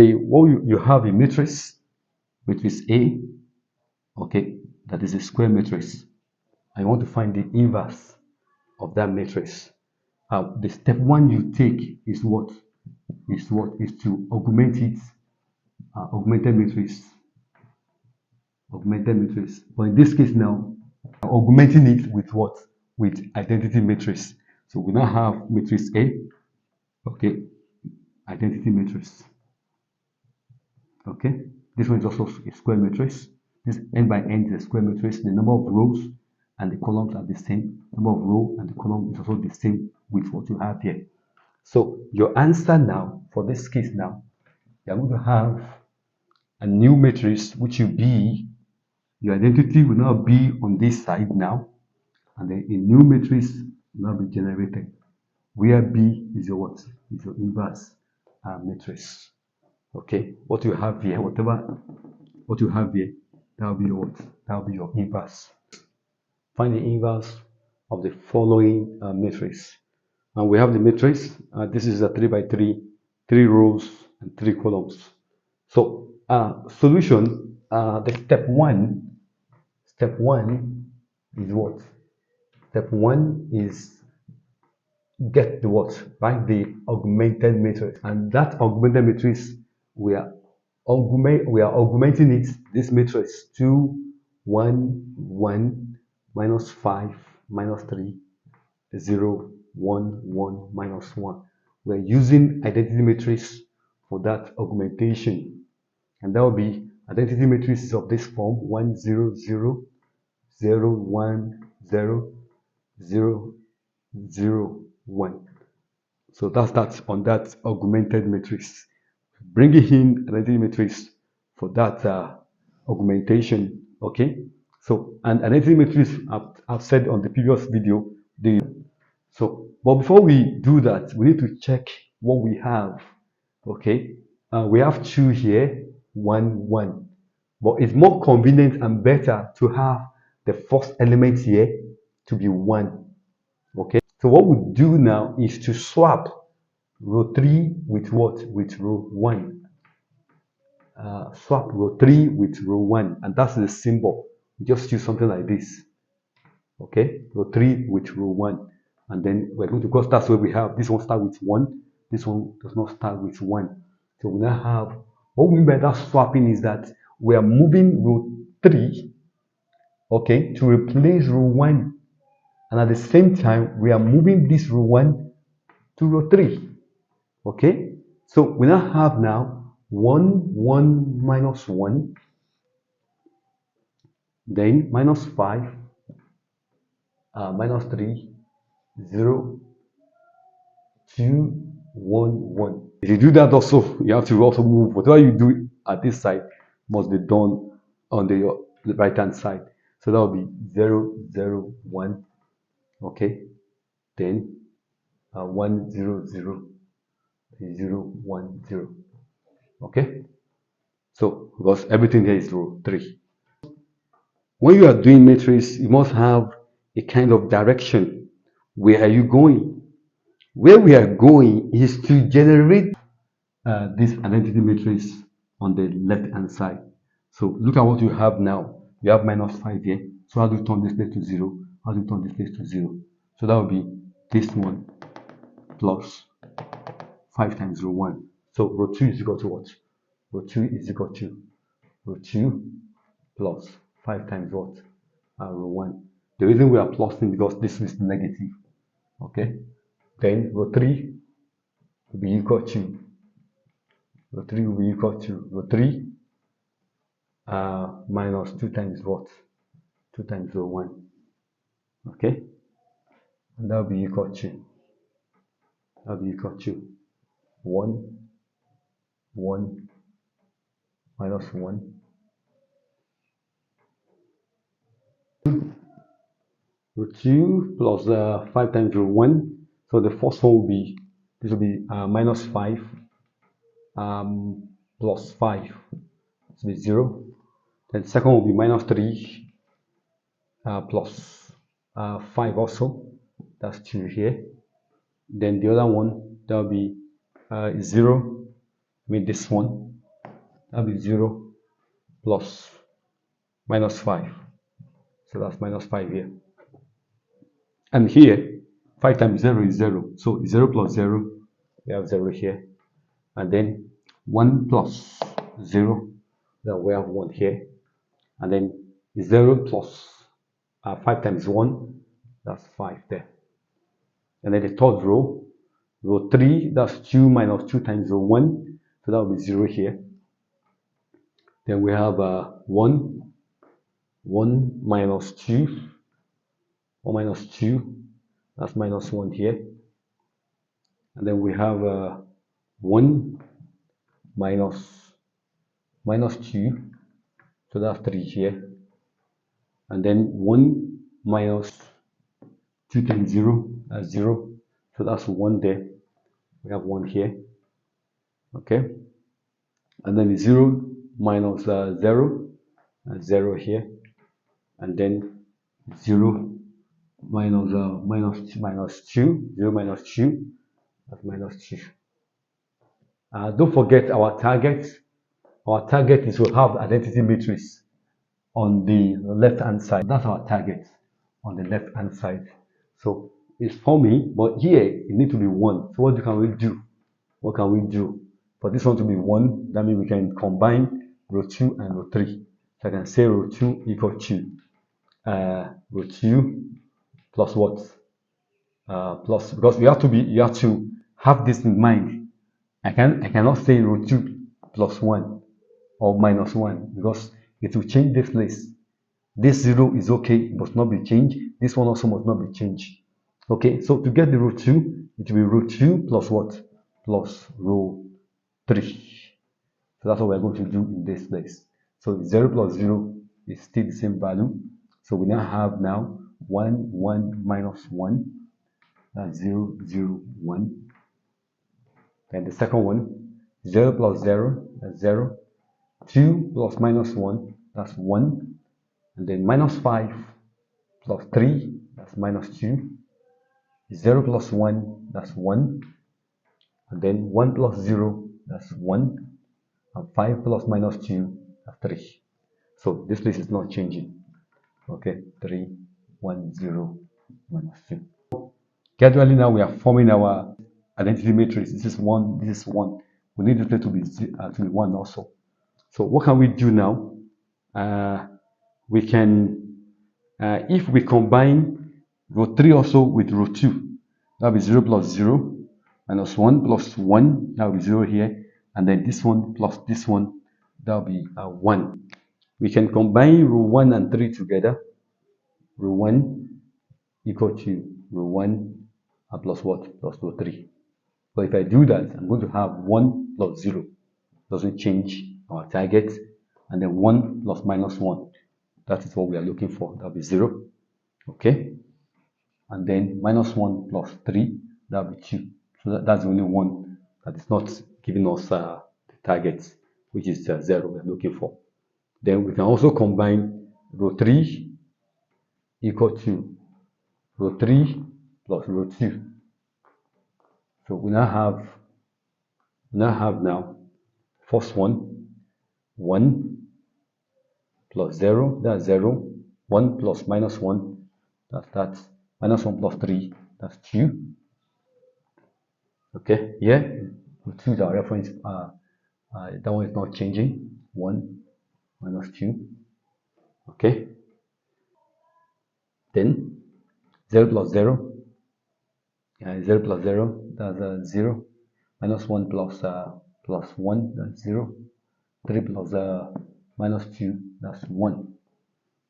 you have a matrix A, okay, that is a square matrix. I want to find the inverse of that matrix. The step one you take is what? Is to augment it, augmented matrix, augmented matrix. But in this case now, augmenting it with what? With identity matrix. So we now have matrix A, okay, identity matrix. Okay, this one is also a square matrix. This n by n is a square matrix. The number of rows and the columns are the same. Number of row and the column is also the same with what you have here. So your answer now for this case now, you are going to have a new matrix which will be, your identity will now be on this side now, and then a new matrix will now be generated where B is your what? Is your inverse matrix. Okay, what you have here, what you have here, that will be your what? That will be your inverse. Find the inverse of the following matrix. And we have the matrix. This is a 3 by 3, 3 rows and 3 columns. So solution, the step one is what? Step one is get the what? Right? The augmented matrix. And that augmented matrix, we are augmenting it, this matrix, 2, 1, 1, minus 5, minus 3, 0, 1, 1, minus 1. We're using identity matrix for that augmentation. And that will be identity matrices of this form: 1, 0, 0, 0, 1, 0, 0, 0, 1. So that's that on that augmented matrix. Bringing in identity matrix for that augmentation. Okay. So, and identity matrix, I've said on the previous video. But before we do that, we need to check what we have. Okay. We have 2 here, 1, 1. But it's more convenient and better to have the first element here to be 1. Okay. So what we do now is to swap row 3 with what? With row 1. Swap row 3 with row 1, and that's the symbol. We just use something like this. Okay, row 3 with row 1, and then we're going to go. That's where we have this one start with 1, this one does not start with 1. So we now have, what we mean by that swapping is that we are moving row 3, okay, to replace row 1, and at the same time we are moving this row 1 to row 3. Okay, so we now have 1, 1, minus 1, then minus 5, minus 3, 0, 2, 1, 1. If you do that also, you have to also move. Whatever you do at this side must be done on the right hand side. So that will be 0, 0, 1. Okay, then 1, 0, 0, 0, 1, 0. Okay, so because everything here is row 3. When you are doing matrix, you must have a kind of direction. Where are you going? Where we are going is to generate this identity matrix on the left hand side. So look at what you have now. You have minus 5 here. So how do you turn this place to 0? How do you turn this place to 0? So that will be this one plus 5 times row 1. So row 2 is equal to what? Row 2 is equal to row 2 plus 5 times what? Row 1. The reason we are plusing because this is negative. Okay. Then row 3 will be equal to row 3 will be equal to row 3 minus 2 times what? 2 times row 1. Okay. And that will be equal to 1, 1 minus 1. Row 2 plus 5 times row 1. So the first one will be, this will be minus 5 plus 5. This will be 0. Then second will be minus 3 plus 5 also. That's 2 here. Then the other one, that will be 0 I mean this one, that'll be 0 plus minus 5. So that's minus 5 here. And here, 5 times 0 is 0. So 0 plus 0, we have 0 here. And then 1 plus 0, then we have 1 here. And then 0 plus 5 times 1, that's 5 there. And then the third row 3, that's 2 minus 2 times row 1. So that will be 0 here. Then we have 1 minus 2, 1 minus 2, that's minus 1 here. And then we have 1 minus 2, so that's 3 here. And then 1 minus 2 times 0, that's 0. So that's 1 there. We have 1 here. Okay. And then 0 minus 0, that's 0 here. And then 0 minus 2, 0 minus 2, that's minus 2. Don't forget our target. Our target is to have identity matrix on the left hand side. That's our target on the left hand side. So it's forming, but here it needs to be 1. So what can we do? What can we do? For this one to be 1, that means we can combine row 2 and row 3. So I can say row 2 equal to row 2 plus what? Plus, because you have to have this in mind. I cannot say row 2 plus 1 or minus 1 because it will change this list. This 0 is okay, must not be changed. This one also must not be changed. Okay, so to get the row 2, it will be row 2 plus what? Plus row 3. So that's what we're going to do in this place. So 0 plus 0 is still the same value. So we now have 1, 1 minus 1. That's 0, 0, 1. Then the second one, 0 plus 0, that's 0. 2 plus minus 1, that's 1. And then minus 5 plus 3, that's minus 2. 0 plus 1, that's 1. And then 1 plus 0, that's 1. And 5 plus minus 2, that's 3. So this place is not changing. Okay, 3, 1, 0, minus 2. Gradually now we are forming our identity matrix. This is 1, this is 1. We need this place to be 1 also. So what can we do now? We can, if we combine row 3 also with row 2, that will be 0 plus 0 minus 1 plus 1, that will be 0 here. And then this one plus this one, that will be 1. We can combine row 1 and 3 together. Row 1 equal to row 1 plus what? Plus row 3. But if I do that, I'm going to have 1 plus 0. Doesn't change our target. And then 1 plus minus 1. That is what we are looking for. That will be 0. Okay. And then minus 1 plus 3, that will be 2. So that's the only one that is not giving us the target, which is 0 we are looking for. Then we can also combine row 3 equal to row 3 plus row 2. So we now have now first one, 1 plus 0, that's 0. 1 plus minus 1, that's minus 1 plus 3, that's 2. Okay, here we choose our reference. That one is not changing. 1 minus 2. Okay. Then 0 plus 0. 0 plus 0, that's 0. Minus 1 plus 1, that's 0. 3 plus minus 2, that's 1.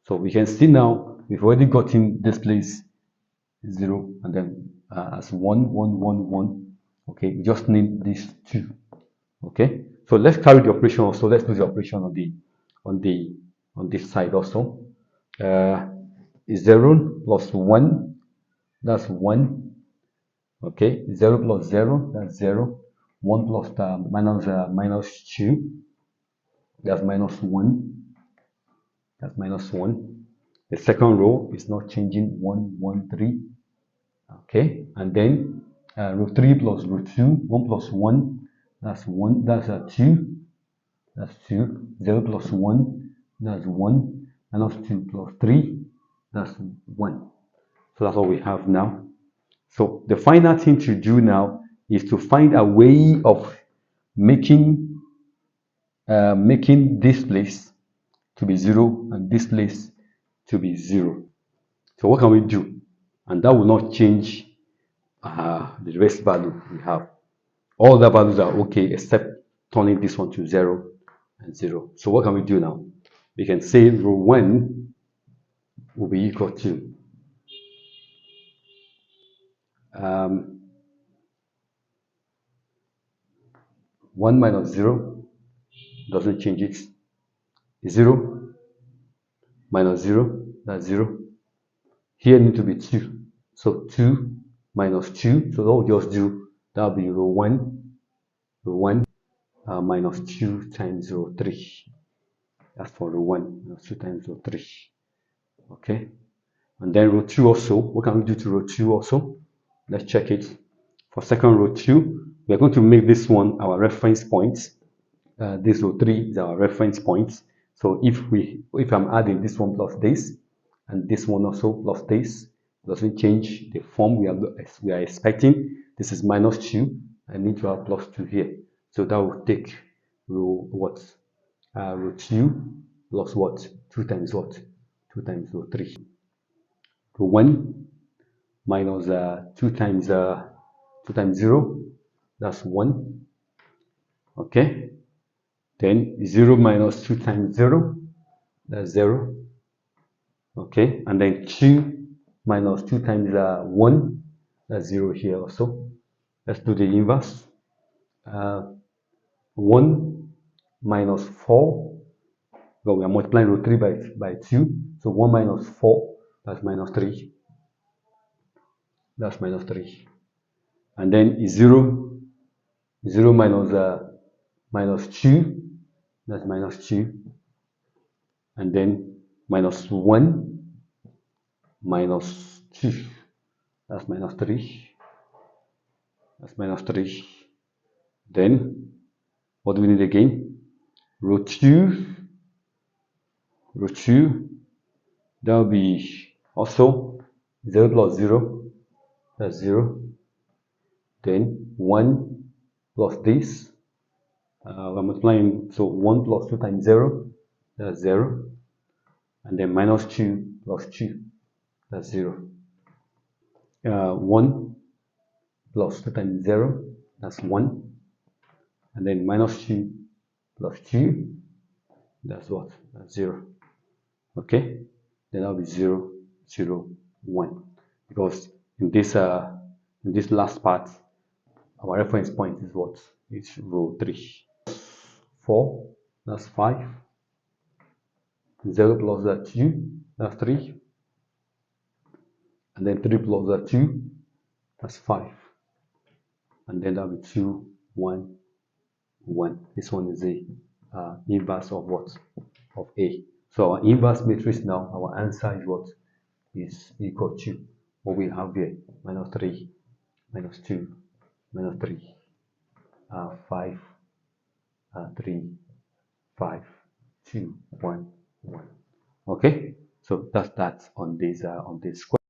So we can see now we've already gotten this place 0 and then as 1, 1, 1, 1. Okay, we just need these 2. Okay, so let's carry the operation also. Let's do the operation on this side also. Is 0 plus 1, that's 1. Okay, 0 plus 0, that's 0. 1 plus minus 2, that's minus 1. That's minus 1. The second row is not changing. 1, 1, 3. Okay, and then row 3 plus row 2, 1 plus 1, that's 1, that's 2, that's 2, 0 plus 1, that's 1, minus 2 plus 3, that's 1. So that's what we have now. So the final thing to do now is to find a way of making making this place to be 0 and this place to be 0. So what can we do? And that will not change the rest value we have. All the values are okay except turning this one to 0 and 0. So what can we do now? We can say row 1 will be equal to 1 minus 0, doesn't change it. 0 minus 0, that's 0. Here need to be 2. So 2 minus 2, so what we'll just do, that will be row 1 minus 2 times row 3. That's for row 1, minus 2 times row 3. Okay. And then row 2 also, what can we do to row 2 also? Let's check it. For second row 2, we are going to make this one our reference point. This row 3 is our reference point. So if I'm adding this one plus this, and this one also plus this, doesn't change the form we are expecting. This is minus 2. I need to have plus 2 here. So that will take row what? Row 2 plus what? 2 times what? 2 times row 3. Row 1 minus 2 times 0, that's 1. Okay. Then 0 minus 2 times 0, that's 0. Okay. And then 2 minus 2 times 1, that's 0 here also. Let's do the inverse. 1 minus 4, well, we are multiplying row 3 by 2. So 1 minus 4, that's minus 3. That's minus 3. And then 0 minus 2, that's minus 2. And then minus 1 minus 2, that's minus 3. That's minus 3. Then what do we need again? Row 2, that will be also 0 plus 0, that's 0. Then 1 plus this, we're multiplying, so 1 plus 2 times 0, that's 0. And then minus 2 plus 2, that's 0. 1 plus 2 times 0, that's 1. And then minus 2 plus 2, that's what? That's 0. Okay? Then that'll be 0, 0, 1. Because in this last part, our reference point is what? It's row 3. 4, that's 5. 0 plus that 2, that's 3. And then 3 plus that 2, that's 5. And then that'll be 2, 1, 1. This one is the inverse of what? Of A. So our inverse matrix now, our answer is what? Is equal to what we have here. Minus 3, minus 2, minus 3, 5, 3, 5, 2, 1, 1. Okay? So that's that on this question.